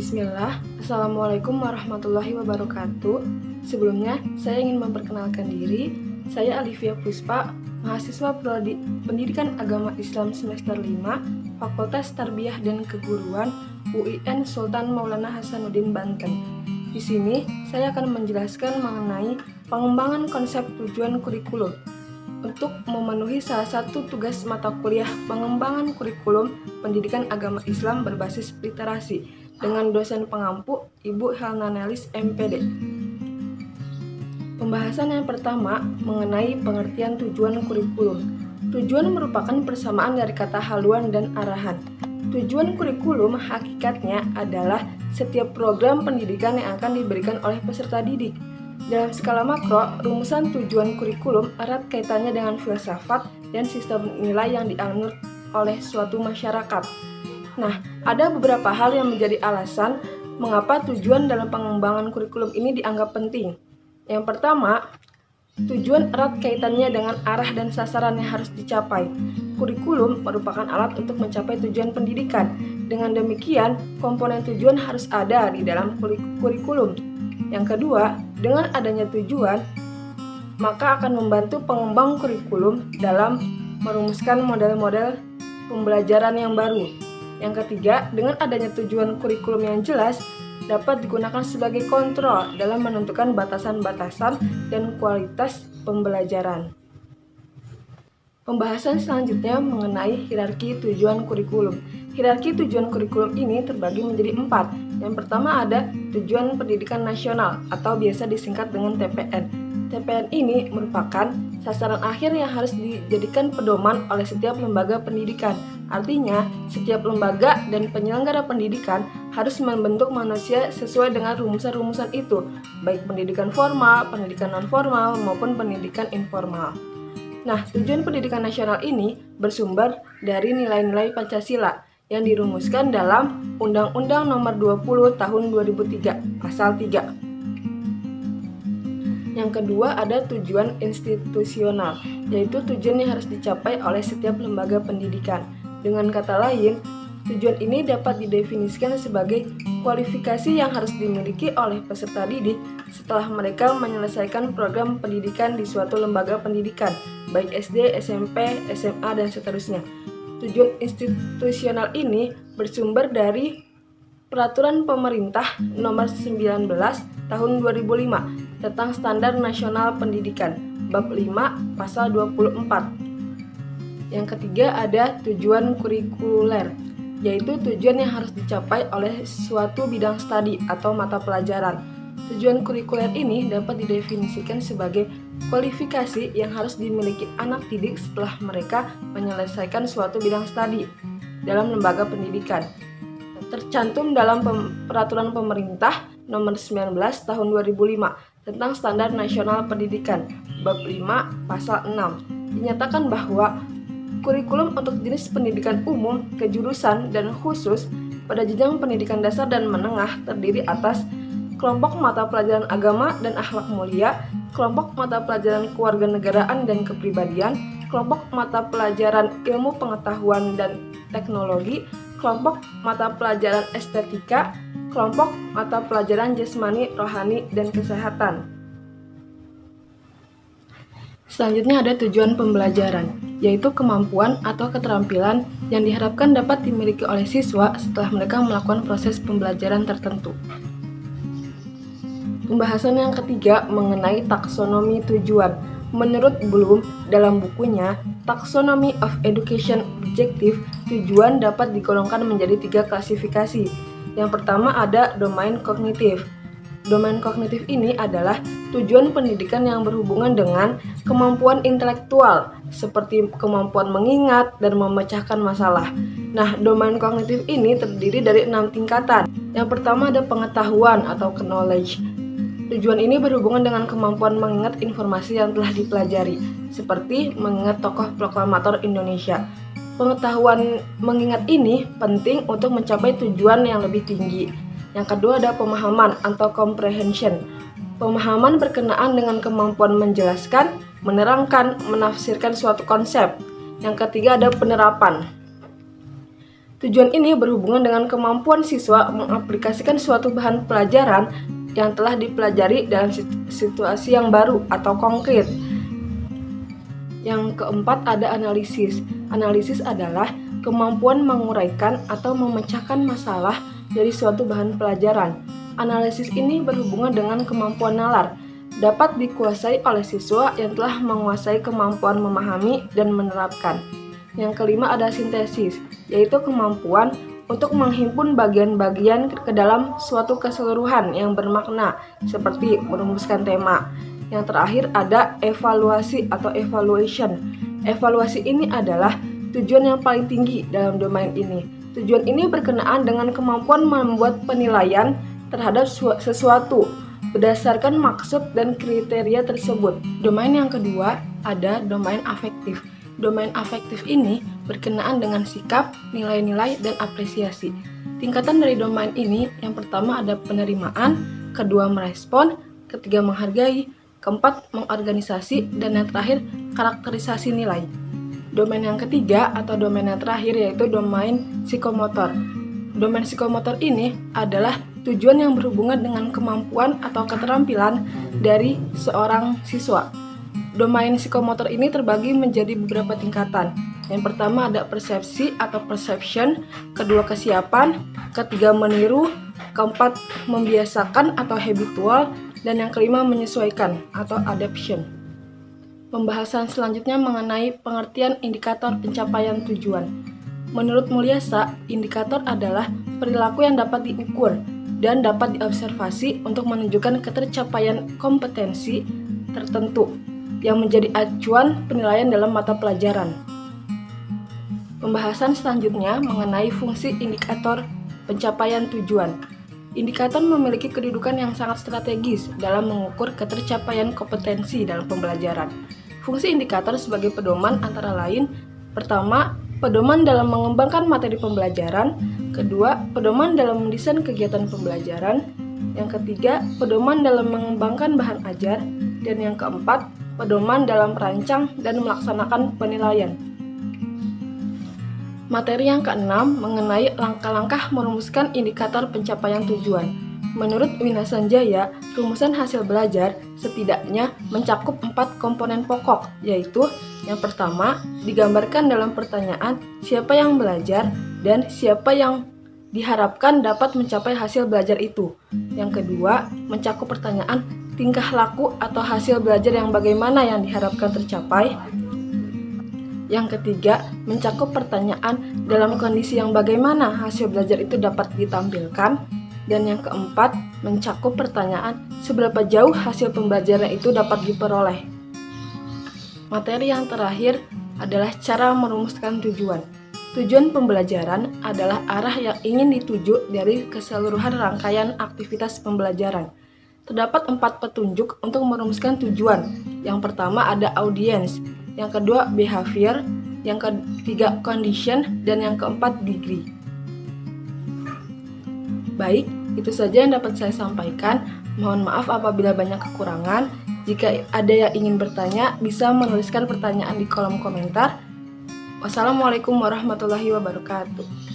Bismillah, Assalamualaikum warahmatullahi wabarakatuh. Sebelumnya, saya ingin memperkenalkan diri. Saya Alivia Puspa, mahasiswa Prodi Pendidikan Agama Islam semester 5, Fakultas Tarbiyah dan Keguruan, UIN Sultan Maulana Hasanuddin Banten. Di sini, saya akan menjelaskan mengenai pengembangan konsep tujuan kurikulum. Untuk memenuhi salah satu tugas mata kuliah pengembangan kurikulum pendidikan agama Islam berbasis literasi dengan dosen pengampu Ibu Helna Nelis MPD. Pembahasan yang pertama mengenai pengertian tujuan kurikulum. Tujuan merupakan persamaan dari kata haluan dan arahan. Tujuan kurikulum hakikatnya adalah setiap program pendidikan yang akan diberikan oleh peserta didik. Dalam skala makro, rumusan tujuan kurikulum erat kaitannya dengan filsafat dan sistem nilai yang dianut oleh suatu masyarakat. Nah, ada beberapa hal yang menjadi alasan mengapa tujuan dalam pengembangan kurikulum ini dianggap penting. Yang pertama, tujuan erat kaitannya dengan arah dan sasaran yang harus dicapai. Kurikulum merupakan alat untuk mencapai tujuan pendidikan. Dengan demikian, komponen tujuan harus ada di dalam kurikulum. Yang kedua, dengan adanya tujuan, maka akan membantu pengembang kurikulum dalam merumuskan model-model pembelajaran yang baru. Yang ketiga, dengan adanya tujuan kurikulum yang jelas, dapat digunakan sebagai kontrol dalam menentukan batasan-batasan dan kualitas pembelajaran. Pembahasan selanjutnya mengenai hierarki tujuan kurikulum. Hierarki tujuan kurikulum ini terbagi menjadi 4. Yang pertama ada tujuan pendidikan nasional atau biasa disingkat dengan TPN. TPN ini merupakan sasaran akhir yang harus dijadikan pedoman oleh setiap lembaga pendidikan. Artinya, setiap lembaga dan penyelenggara pendidikan harus membentuk manusia sesuai dengan rumusan-rumusan itu, baik pendidikan formal, pendidikan non-formal, maupun pendidikan informal. Nah, tujuan pendidikan nasional ini bersumber dari nilai-nilai Pancasila yang dirumuskan dalam Undang-Undang Nomor 20 Tahun 2003, Pasal 3. Yang kedua ada tujuan institusional, yaitu tujuan yang harus dicapai oleh setiap lembaga pendidikan. Dengan kata lain, tujuan ini dapat didefinisikan sebagai kualifikasi yang harus dimiliki oleh peserta didik setelah mereka menyelesaikan program pendidikan di suatu lembaga pendidikan, baik SD, SMP, SMA, dan seterusnya. Tujuan institusional ini bersumber dari Peraturan Pemerintah Nomor 19 Tahun 2005 tentang Standar Nasional Pendidikan, Bab 5, Pasal 24. Yang ketiga ada tujuan kurikuler, yaitu tujuan yang harus dicapai oleh suatu bidang studi atau mata pelajaran. Tujuan kurikuler ini dapat didefinisikan sebagai kualifikasi yang harus dimiliki anak didik setelah mereka menyelesaikan suatu bidang studi dalam lembaga pendidikan. Tercantum dalam Peraturan Pemerintah Nomor 19 Tahun 2005 tentang Standar Nasional Pendidikan, Bab 5, Pasal 6. Dinyatakan bahwa kurikulum untuk jenis pendidikan umum, kejurusan, dan khusus pada jenjang pendidikan dasar dan menengah terdiri atas kelompok mata pelajaran agama dan akhlak mulia, kelompok mata pelajaran kewarganegaraan dan kepribadian, kelompok mata pelajaran ilmu pengetahuan dan teknologi, kelompok mata pelajaran estetika, kelompok mata pelajaran jasmani, rohani, dan kesehatan. Selanjutnya ada tujuan pembelajaran, yaitu kemampuan atau keterampilan yang diharapkan dapat dimiliki oleh siswa setelah mereka melakukan proses pembelajaran tertentu. Pembahasan yang ketiga mengenai taksonomi tujuan. Menurut Bloom dalam bukunya Taxonomy of Education Objective, tujuan dapat digolongkan menjadi 3 klasifikasi. Yang pertama ada domain kognitif. Domain kognitif ini adalah tujuan pendidikan yang berhubungan dengan kemampuan intelektual, seperti kemampuan mengingat dan memecahkan masalah. Nah, domain kognitif ini terdiri dari 6 tingkatan. Yang pertama ada pengetahuan atau knowledge. Tujuan ini berhubungan dengan kemampuan mengingat informasi yang telah dipelajari, seperti mengingat tokoh proklamator Indonesia. Pengetahuan mengingat ini penting untuk mencapai tujuan yang lebih tinggi. Yang kedua ada pemahaman atau comprehension. Pemahaman berkenaan dengan kemampuan menjelaskan, menerangkan, menafsirkan suatu konsep. Yang ketiga ada penerapan. Tujuan ini berhubungan dengan kemampuan siswa mengaplikasikan suatu bahan pelajaran yang telah dipelajari dalam situasi yang baru atau konkret. Yang keempat ada analisis. Analisis adalah kemampuan menguraikan atau memecahkan masalah dari suatu bahan pelajaran. Analisis ini berhubungan dengan kemampuan nalar, dapat dikuasai oleh siswa yang telah menguasai kemampuan memahami dan menerapkan. Yang kelima ada sintesis, yaitu kemampuan untuk menghimpun bagian-bagian ke dalam suatu keseluruhan yang bermakna, seperti merumuskan tema. Yang terakhir ada evaluasi atau evaluation. Evaluasi ini adalah tujuan yang paling tinggi dalam domain ini. Tujuan ini berkenaan dengan kemampuan membuat penilaian terhadap sesuatu berdasarkan maksud dan kriteria tersebut. Domain yang kedua ada domain afektif. Domain afektif ini berkenaan dengan sikap, nilai-nilai, dan apresiasi. Tingkatan dari domain ini yang pertama ada penerimaan, kedua merespon, ketiga menghargai, keempat mengorganisasi, dan yang terakhir karakterisasi nilai. Domain yang ketiga atau domain yang terakhir yaitu domain psikomotor. Domain psikomotor ini adalah tujuan yang berhubungan dengan kemampuan atau keterampilan dari seorang siswa. Domain psikomotor ini terbagi menjadi beberapa tingkatan. Yang pertama ada persepsi atau perception, kedua kesiapan, ketiga meniru, keempat membiasakan atau habitual, dan yang kelima menyesuaikan atau adaptation. Pembahasan selanjutnya mengenai pengertian indikator pencapaian tujuan. Menurut Mulyasa, indikator adalah perilaku yang dapat diukur dan dapat diobservasi untuk menunjukkan ketercapaian kompetensi tertentu yang menjadi acuan penilaian dalam mata pelajaran. Pembahasan selanjutnya mengenai fungsi indikator pencapaian tujuan. Indikator memiliki kedudukan yang sangat strategis dalam mengukur ketercapaian kompetensi dalam pembelajaran. Fungsi indikator sebagai pedoman antara lain, pertama, pedoman dalam mengembangkan materi pembelajaran, kedua, pedoman dalam mendesain kegiatan pembelajaran, yang ketiga, pedoman dalam mengembangkan bahan ajar, dan yang keempat, pedoman dalam merancang dan melaksanakan penilaian. Materi yang keenam mengenai langkah-langkah merumuskan indikator pencapaian tujuan. Menurut Wina Sanjaya, rumusan hasil belajar setidaknya mencakup 4 komponen pokok, yaitu yang pertama, digambarkan dalam pertanyaan siapa yang belajar dan siapa yang diharapkan dapat mencapai hasil belajar itu. Yang kedua, mencakup pertanyaan tingkah laku atau hasil belajar yang bagaimana yang diharapkan tercapai. Yang ketiga, mencakup pertanyaan dalam kondisi yang bagaimana hasil belajar itu dapat ditampilkan. Dan yang keempat, mencakup pertanyaan seberapa jauh hasil pembelajaran itu dapat diperoleh. Materi yang terakhir adalah cara merumuskan tujuan. Tujuan pembelajaran adalah arah yang ingin dituju dari keseluruhan rangkaian aktivitas pembelajaran. Terdapat 4 petunjuk untuk merumuskan tujuan. Yang pertama ada audience, yang kedua behavior, yang ketiga condition, dan yang keempat degree. Baik, itu saja yang dapat saya sampaikan. Mohon maaf apabila banyak kekurangan. Jika ada yang ingin bertanya, bisa menuliskan pertanyaan di kolom komentar. Wassalamualaikum warahmatullahi wabarakatuh.